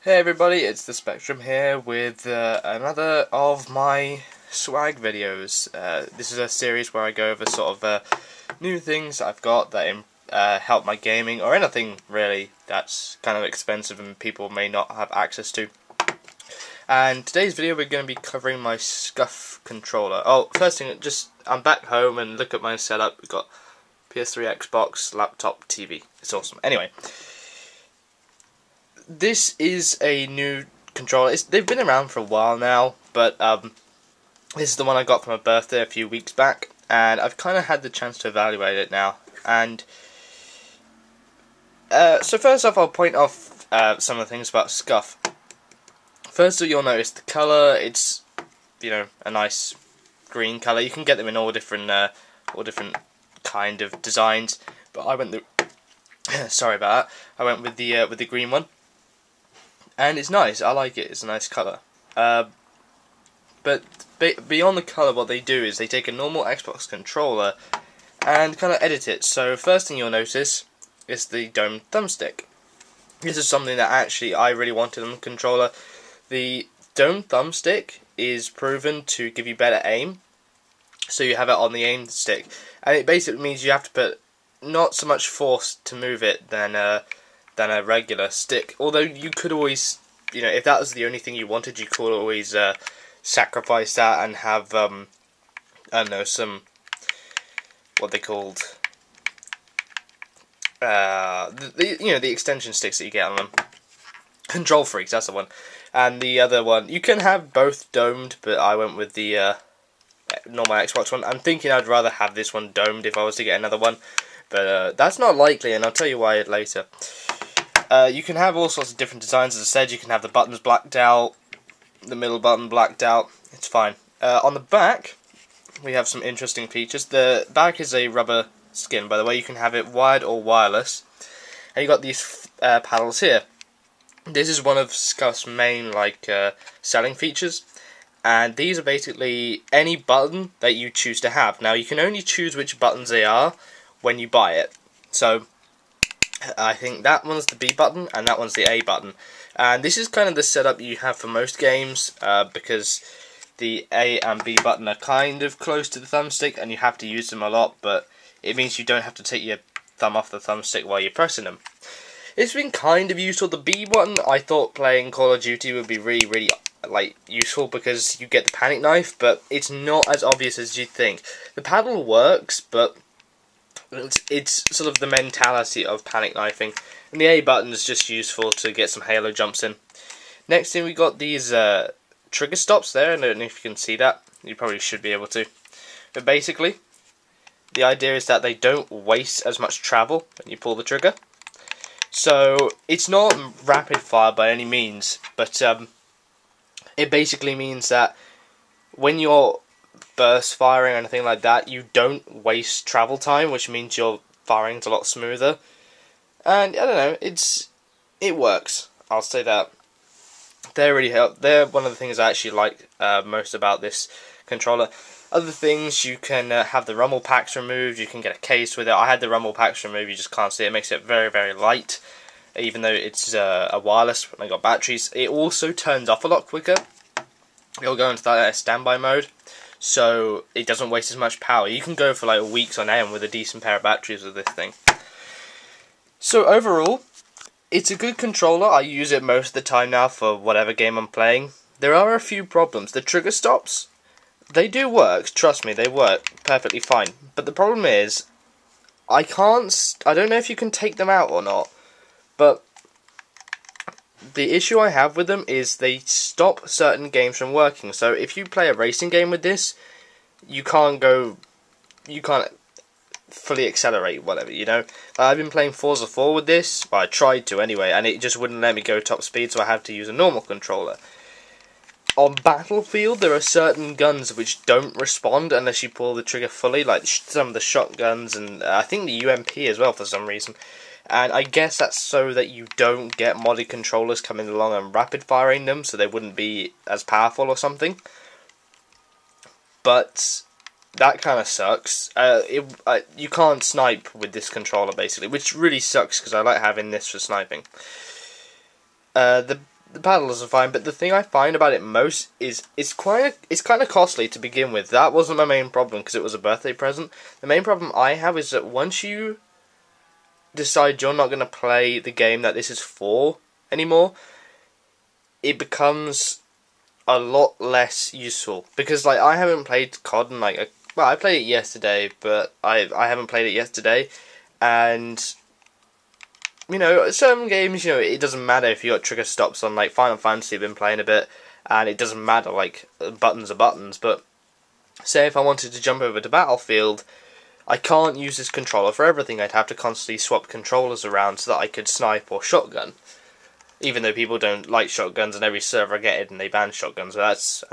Hey everybody, it's the Spectrum here with another of my swag videos. This is a series where I go over sort of new things I've got that help my gaming, or anything really that's kind of expensive and people may not have access to. And today's video we're going to be covering my Scuf controller. Oh, first thing, I'm back home and look at my setup. We've got PS3, Xbox, laptop, TV. It's awesome. Anyway. This is a new controller. They've been around for a while now, but this is the one I got for my birthday a few weeks back, and I've kind of had the chance to evaluate it now. And so first off, I'll point off some of the things about Scuf. First of all, you'll notice the colour. It's, you know, a nice green colour. You can get them in all different kind of designs, but I went sorry about that. I went with the green one. And it's nice, I like it, it's a nice colour. But beyond the colour, what they do is they take a normal Xbox controller and kind of edit it. So first thing you'll notice is the domed thumbstick. This is something that actually I really wanted on the controller. The domed thumbstick is proven to give you better aim, so you have it on the aim stick. And it basically means you have to put not so much force to move it than a regular stick. Although you could always, you know, if that was the only thing you wanted, you could always sacrifice that and have, I don't know, some, what they called, the extension sticks that you get on them. Control Freaks, that's the one. And the other one, you can have both domed, but I went with the normal Xbox one. I'm thinking I'd rather have this one domed if I was to get another one. But that's not likely, and I'll tell you why later. You can have all sorts of different designs. As I said, you can have the buttons blacked out, the middle button blacked out. It's fine. On the back, we have some interesting features. The back is a rubber skin, by the way. You can have it wired or wireless. And you've got these paddles here. This is one of Scuf's main selling features. And these are basically any button that you choose to have. Now, you can only choose which buttons they are when you buy it. So I think that one's the B button and that one's the A button. And this is kind of the setup you have for most games, because the A and B button are kind of close to the thumbstick and you have to use them a lot, but it means you don't have to take your thumb off the thumbstick while you're pressing them. It's been kind of useful. The B button, I thought playing Call of Duty would be really useful because you get the panic knife, but it's not as obvious as you'd think. The paddle works, but it's sort of the mentality of panic knifing, and the A button is just useful to get some halo jumps in. Next thing, we got these trigger stops there. I don't know if you can see that. You probably should be able to. But basically, the idea is that they don't waste as much travel when you pull the trigger. So it's not rapid fire by any means, but it basically means that when you're burst firing or anything like that, you don't waste travel time, which means your firing's a lot smoother. And I don't know, it works. I'll say that. They really help. They're one of the things I actually like most about this controller. Other things, you can have the rumble packs removed. You can get a case with it. I had the rumble packs removed. You just can't see it. It makes it very, very light, even though it's a wireless. When I got batteries, it also turns off a lot quicker. It'll go into that standby mode, so it doesn't waste as much power. You can go for like weeks on end with a decent pair of batteries with this thing. So overall, it's a good controller. I use it most of the time now for whatever game I'm playing. There are a few problems. The trigger stops, they do work. Trust me, they work perfectly fine. But the problem is, I don't know if you can take them out or not, but the issue I have with them is they stop certain games from working. So if you play a racing game with this, you can't fully accelerate, whatever, you know. I've been playing Forza 4 with this, well, I tried to anyway, and it just wouldn't let me go top speed, so I had to use a normal controller. On Battlefield, there are certain guns which don't respond unless you pull the trigger fully, like some of the shotguns, and I think the UMP as well for some reason. And I guess that's so that you don't get modded controllers coming along and rapid firing them, so they wouldn't be as powerful or something. But that kind of sucks. You can't snipe with this controller basically, which really sucks because I like having this for sniping. The the paddles are fine, but the thing I find about it most is it's kind of costly to begin with. That wasn't my main problem because it was a birthday present. The main problem I have is that once you decide you're not going to play the game that this is for anymore, it becomes a lot less useful. Because like I haven't played COD in like well, I played it yesterday, but I haven't played it yesterday, and you know, certain games, you know, it doesn't matter if you got trigger stops on, like Final Fantasy. I've been playing a bit, and it doesn't matter, like buttons are buttons. But say if I wanted to jump over to Battlefield, I can't use this controller for everything. I'd have to constantly swap controllers around so that I could snipe or shotgun. Even though people don't like shotguns, and every server I get it and they ban shotguns, but that's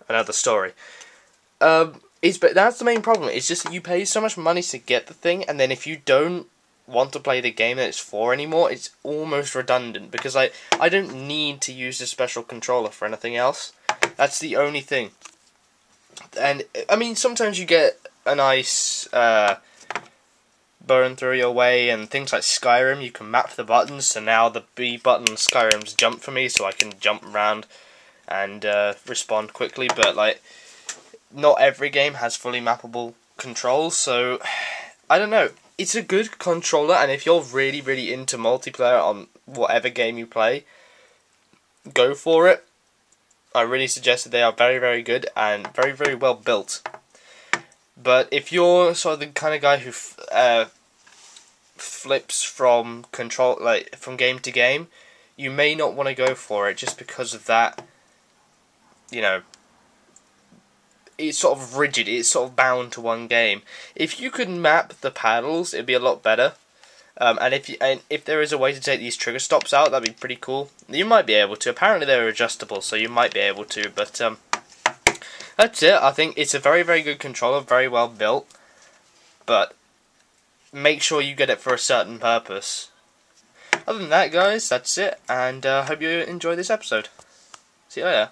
another story. But that's the main problem. It's just that you pay so much money to get the thing, and then if you don't want to play the game that it's for anymore, it's almost redundant, because I don't need to use this special controller for anything else. That's the only thing. And I mean, sometimes you get a nice burn through your way, and things like Skyrim, you can map the buttons, so now the B button in Skyrim's jump for me, so I can jump around and respond quickly. But like, not every game has fully mappable controls, so I don't know. It's a good controller, and if you're really, really into multiplayer on whatever game you play, go for it. I really suggest that they are very, very good and very, very well built. But if you're sort of the kind of guy who flips from from game to game, you may not want to go for it just because of that. You know, it's sort of rigid, it's sort of bound to one game. If you could map the paddles, it'd be a lot better. And if there is a way to take these trigger stops out, that'd be pretty cool. You might be able to. Apparently they're adjustable, so you might be able to. But that's it. I think it's a very, very good controller, very well built. But make sure you get it for a certain purpose. Other than that, guys, that's it. And I hope you enjoy this episode. See you later.